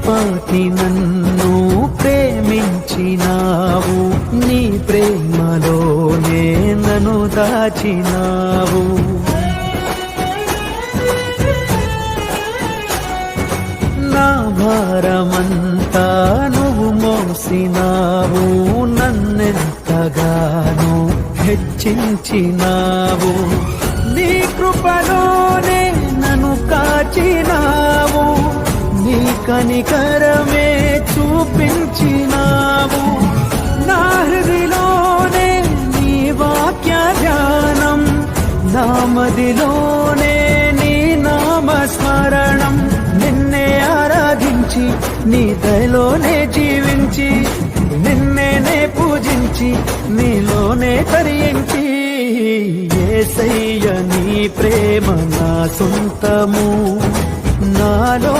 పాటి నన్ను ప్రేమించినావు, నీ ప్రేమలోనే నన్ను దాచినావు. నా భారమంతా నువ్వు మోసినావు, నన్నెంతగానో హెచ్చించినావు. నీ కృపలోనే నన్ను కాచినావు, నీ కనికరమే చూపించినావు. నా హృదిలోనే నీ వాక్య ధ్యానం, నా మదిలోనే నీ నామస్మరణం. నిన్నే ఆరాధించి నీ దయలోనే జీవించి, నిన్నే పూజించి నీలోనే తరించి, యేసయ్య నీ ప్రేమ నా సొంతము నాలో.